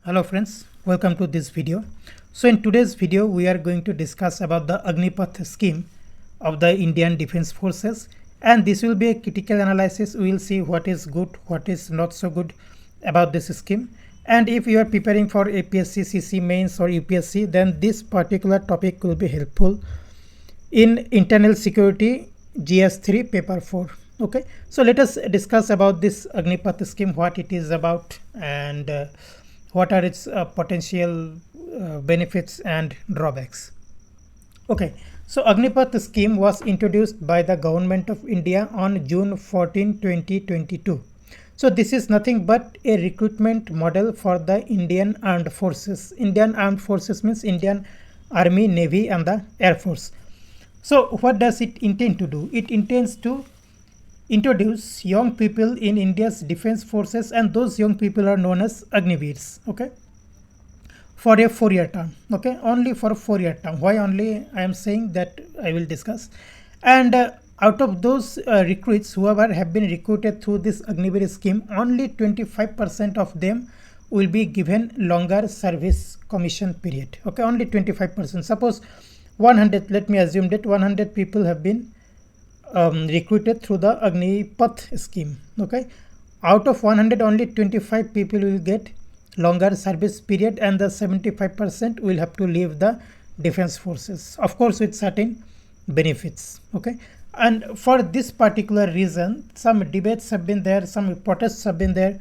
Hello friends, welcome to this video. So in today's video we are going to discuss about the Agnipath scheme of the Indian Defence Forces, and this will be a critical analysis. We will see what is good, what is not so good about this scheme, and if you are preparing for APSC CCE mains or UPSC, then this particular topic will be helpful in internal security GS3 paper 4. Okay, so let us discuss about this Agnipath scheme, what it is about, and what are its potential benefits and drawbacks. Okay, so Agnipath scheme was introduced by the government of India on June 14, 2022. So this is nothing but a recruitment model for the Indian Armed Forces. Indian Armed Forces means Indian Army, Navy and the Air Force. So what does it intend to do? It intends to introduce young people in India's defense forces, and those young people are known as Agniveers. Okay, for a 4-year term. Okay, only for a 4-year term. Why only? I am saying that I will discuss. And out of those recruits, whoever have been recruited through this Agniveer scheme, only 25% of them will be given longer service commission period. Okay, only 25%. Suppose 100, let me assume that 100 people have been recruited through the Agnipath scheme. Okay, out of 100, only 25 people will get longer service period, and the 75% will have to leave the defense forces, of course with certain benefits. Okay, and for this particular reason, some debates have been there, some protests have been there,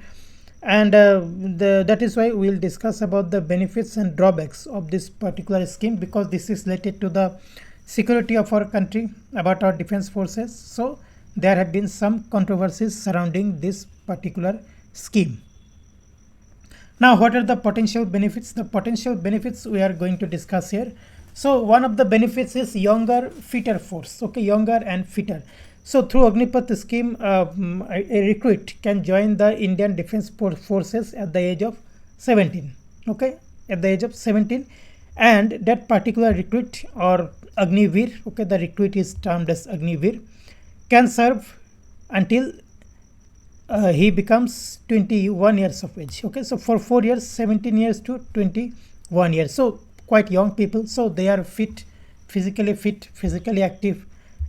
and that is why we will discuss about the benefits and drawbacks of this particular scheme, because this is related to the security of our country, about our defense forces. So there have been some controversies surrounding this particular scheme. Now what are the potential benefits? The potential benefits we are going to discuss here. So one of the benefits is younger, fitter force. Okay, younger and fitter. So through Agnipath scheme, a recruit can join the Indian Defence Forces at the age of 17. Okay, at the age of 17, and that particular recruit or Agniveer, okay, the recruit is termed as Agniveer, can serve until he becomes 21 years of age. Okay, so for 4 years, 17 years to 21 years. So quite young people. So they are fit, physically active,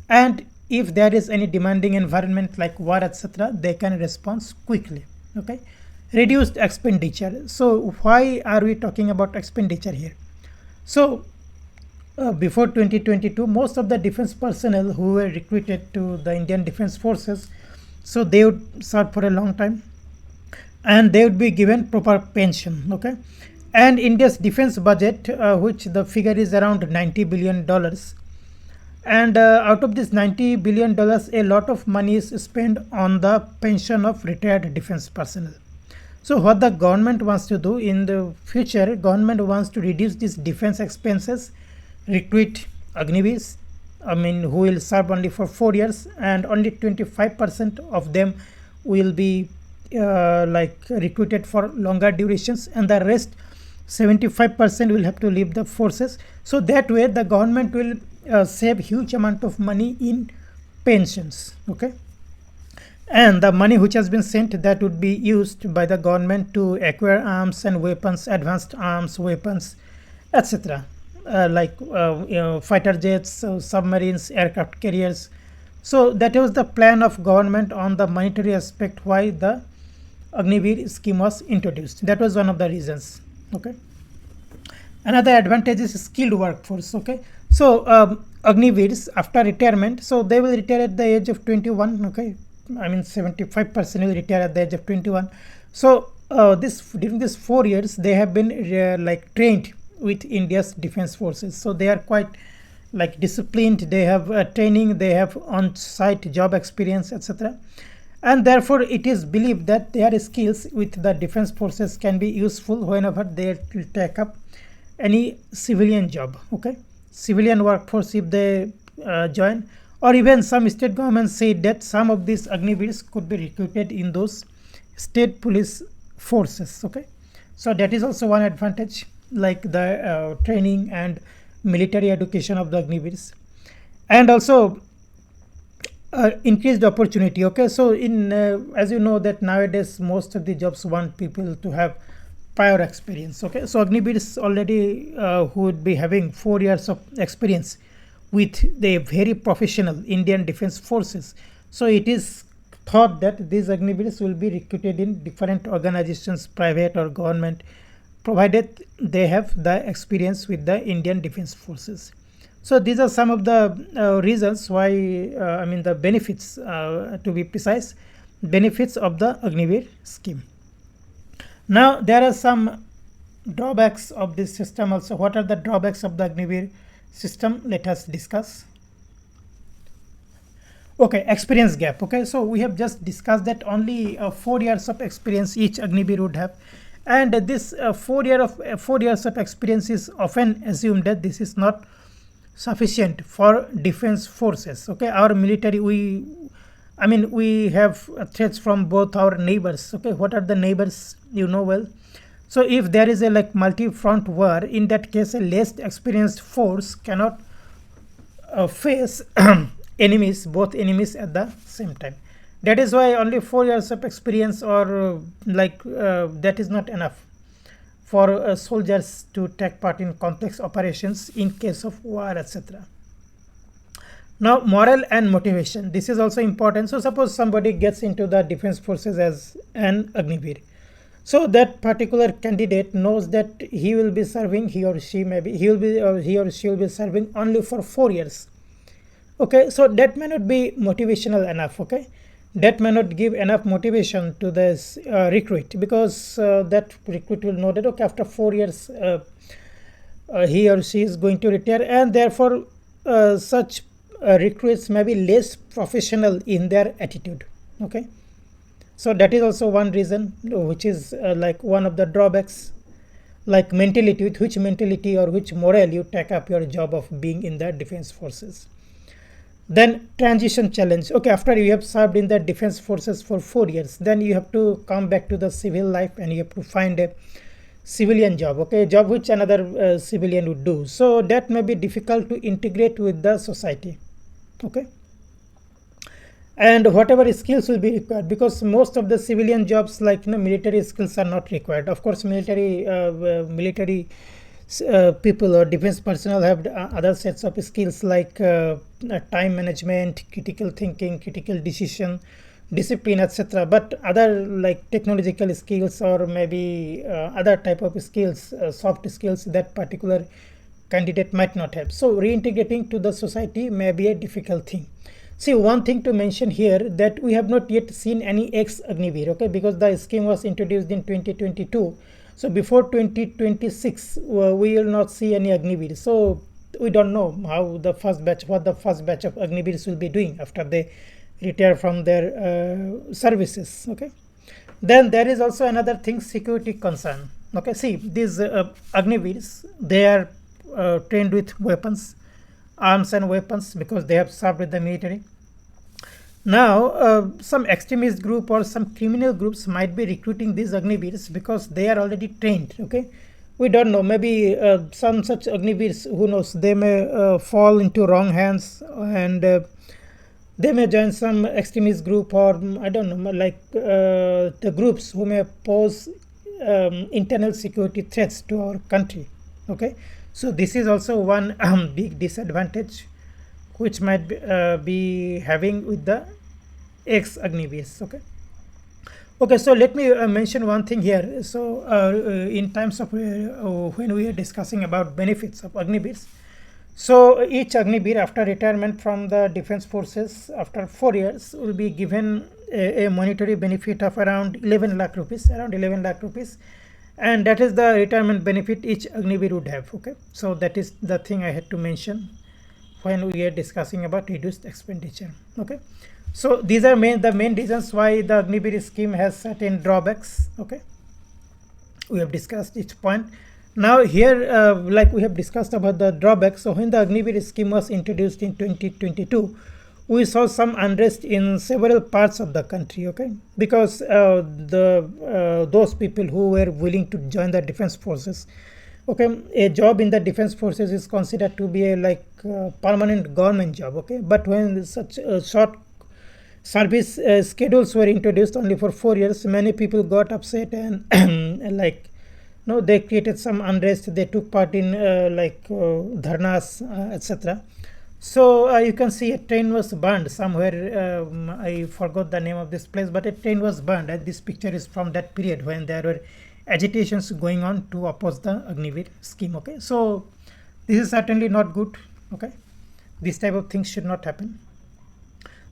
and if there is any demanding environment like war, etc., they can respond quickly. Okay, reduced expenditure. So why are we talking about expenditure here? So before 2022, most of the defense personnel who were recruited to the Indian Defense Forces, so they would serve for a long time, and they would be given proper pension. Okay, and India's defense budget, which the figure is around $90 billion, and out of this $90 billion, a lot of money is spent on the pension of retired defense personnel. So what the government wants to do in the future, government wants to reduce these defense expenses, recruit Agniveers, who will serve only for 4 years, and only 25% of them will be recruited for longer durations, and the rest 75% will have to leave the forces. So that way the government will save huge amount of money in pensions. Okay, and the money which has been sent, that would be used by the government to acquire arms and weapons, advanced arms, weapons, etc., fighter jets, submarines, aircraft carriers. So that was the plan of government on the monetary aspect why the Agniveer scheme was introduced. That was one of the reasons. Okay, another advantage is skilled workforce. Okay, so Agniveers after retirement, so they will retire at the age of 21. Okay, 75% will retire at the age of 21. So during these 4 years, they have been trained with India's defense forces. So they are quite disciplined, they have training, they have on-site job experience, etc., and therefore it is believed that their skills with the defense forces can be useful whenever they will take up any civilian job. Okay, civilian workforce if they join, or even some state governments say that some of these Agniveers could be recruited in those state police forces. Okay, so that is also one advantage, like the training and military education of the Agniveers, and also increased opportunity. Okay, so in as you know that nowadays most of the jobs want people to have prior experience. Okay, so Agniveers already who would be having 4 years of experience with the very professional Indian Defence Forces. So it is thought that these Agniveers will be recruited in different organizations, private or government, provided they have the experience with the Indian Defence Forces. So these are some of the reasons why, the benefits, to be precise, benefits of the Agniveer scheme. Now there are some drawbacks of this system also. What are the drawbacks of the Agniveer system? Let us discuss. Okay, experience gap. Okay, so we have just discussed that only 4 years of experience each Agniveer would have, and this 4 years of experience is often assumed that this is not sufficient for defense forces. Okay, our military, we have threats from both our neighbors. Okay, what are the neighbors? You know well. So if there is a like multi-front war, in that case a less experienced force cannot face both enemies at the same time. That is why only 4 years of experience or that is not enough for soldiers to take part in complex operations in case of war, etc. Now, morale and motivation. This is also important. So suppose somebody gets into the defense forces as an Agniveer. So that particular candidate knows that he will be serving, he or she will be serving only for 4 years. Okay, so that may not be motivational enough. Okay, that may not give enough motivation to this recruit, because that recruit will know that okay, after 4 years he or she is going to retire, and therefore such recruits may be less professional in their attitude. Okay, so that is also one reason, which is like one of the drawbacks, like mentality, with which mentality or which morale you take up your job of being in the defense forces. Then transition challenge. Okay, after you have served in the defense forces for 4 years, then you have to come back to the civil life and you have to find a civilian job. Okay, a job which another civilian would do. So that may be difficult to integrate with the society. Okay, and whatever skills will be required, because most of the civilian jobs like military skills are not required. Of course, military people or defense personnel have other sets of skills like time management, critical thinking, critical decision, discipline, etc. But other like technological skills or maybe other type of skills, soft skills, that particular candidate might not have. So reintegrating to the society may be a difficult thing. See, one thing to mention here, that we have not yet seen any ex-Agniveer, okay, because the scheme was introduced in 2022. So before 2026, we will not see any Agniveer. So we don't know what the first batch of Agniveers will be doing after they retire from their services. Okay. Then there is also another thing, security concern. Okay, see, these Agniveers, they are trained with weapons, arms and weapons, because they have served with the military. Now, some extremist group or some criminal groups might be recruiting these Agniveers because they are already trained. Okay, we don't know. Maybe some such Agniveers, who knows, they may fall into wrong hands and they may join some extremist group, or I don't know, like the groups who may pose internal security threats to our country. Okay, so this is also one big disadvantage which might be having with the ex-Agniveers. Okay, so let me mention one thing here. So in terms of when we are discussing about benefits of Agniveers, so each Agniveer after retirement from the defense forces after 4 years will be given a monetary benefit of around 11 lakh rupees, and that is the retirement benefit each Agniveer would have. Okay, so that is the thing I had to mention when we are discussing about reduced expenditure. Okay, so these are the main reasons why the Agniveer scheme has certain drawbacks. Okay, we have discussed each point. Now here, like we have discussed about the drawbacks, so when the Agniveer scheme was introduced in 2022, we saw some unrest in several parts of the country. Okay, because those people who were willing to join the defense forces, okay, a job in the defense forces is considered to be a permanent government job. Okay, but when such short service schedules were introduced only for 4 years, many people got upset and no, they created some unrest. They took part in dharnas, etc. So you can see a train was burned somewhere. I forgot the name of this place, but a train was burned. And this picture is from that period when there were agitations going on to oppose the Agniveer scheme. Okay, so this is certainly not good. Okay, this type of things should not happen.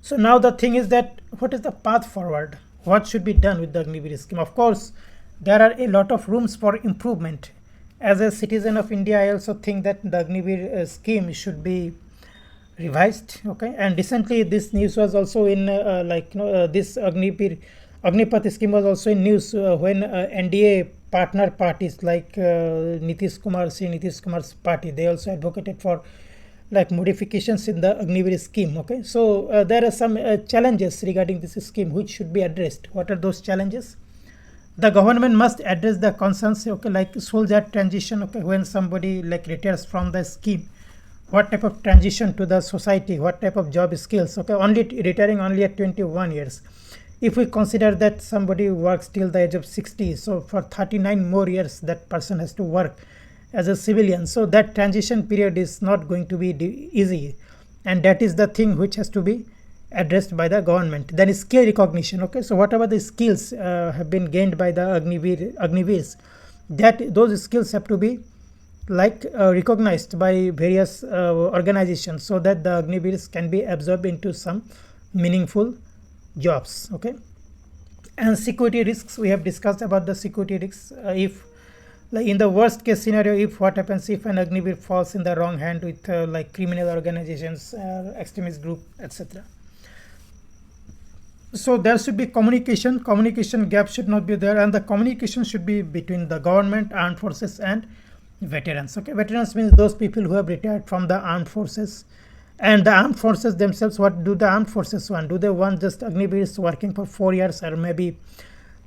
So now the thing is that what is the path forward? What should be done with the Agniveer scheme? Of course, there are a lot of rooms for improvement. As a citizen of India, I also think that the Agniveer scheme should be revised. Okay, and recently this news was also in this Agnipath scheme was also in news when NDA partner parties like Nitish Kumar's party, they also advocated for like modifications in the Agniveer scheme. Okay, so there are some challenges regarding this scheme which should be addressed. What are those challenges? The government must address the concerns, okay, like soldier transition. Okay, when somebody like retires from the scheme, what type of transition to the society, what type of job skills. Okay, only retiring only at 21 years. If we consider that somebody works till the age of 60, so for 39 more years that person has to work as a civilian, so that transition period is not going to be easy, and that is the thing which has to be addressed by the government. Then is skill recognition. Okay, so whatever the skills have been gained by the Agniveers, that those skills have to be like recognized by various organizations so that the Agniveers can be absorbed into some meaningful jobs. Okay, and security risks, we have discussed about the security risks. If like in the worst case scenario, if what happens if an Agniveer falls in the wrong hand with like criminal organizations, extremist group, etc. So there should be communication gap should not be there, and the communication should be between the government, armed forces and veterans. Okay, veterans means those people who have retired from the armed forces. And the armed forces themselves, what do the armed forces want? Do they want just Agniveers working for 4 years, or maybe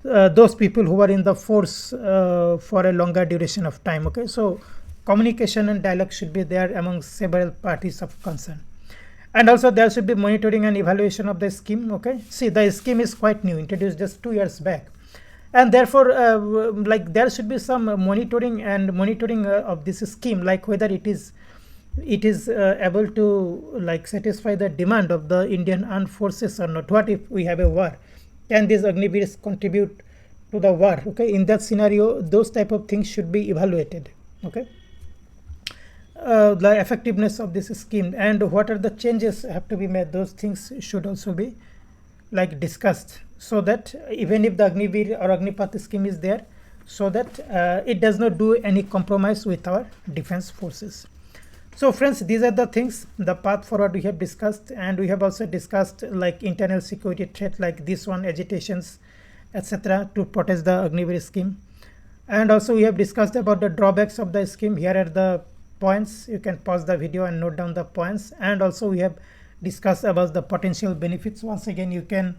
those people who are in the force for a longer duration of time? Okay, so communication and dialogue should be there among several parties of concern. And also there should be monitoring and evaluation of the scheme. Okay, see, the scheme is quite new, introduced just 2 years back, and therefore like there should be some monitoring of this scheme, like whether it is able to like satisfy the demand of the Indian armed forces or not. What if we have a war? Can these Agniveers contribute to the war? Okay, in that scenario, those type of things should be evaluated. Okay, the effectiveness of this scheme and what are the changes have to be made, those things should also be like discussed, so that even if the Agniveer or Agnipath scheme is there, so that it does not do any compromise with our defense forces. So friends, these are the things, the path forward we have discussed, and we have also discussed like internal security threat like this one, agitations, etc., to protest the Agniveer scheme. And also we have discussed about the drawbacks of the scheme. Here are the points. You can pause the video and note down the points. And also we have discussed about the potential benefits. Once again, you can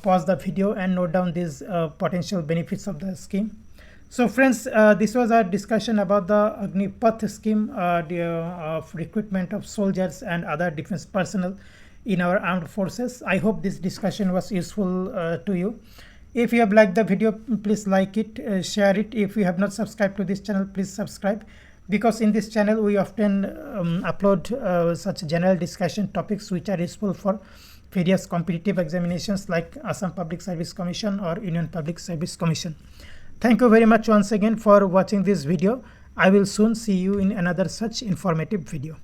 pause the video and note down these potential benefits of the scheme. So friends, this was our discussion about the Agnipath scheme, of recruitment of soldiers and other defense personnel in our armed forces. I hope this discussion was useful to you. If you have liked the video, please like it, share it. If you have not subscribed to this channel, please subscribe, because in this channel we often upload such general discussion topics which are useful for various competitive examinations like Assam Public Service Commission or Union Public Service Commission. Thank you very much once again for watching this video. I will soon see you in another such informative video.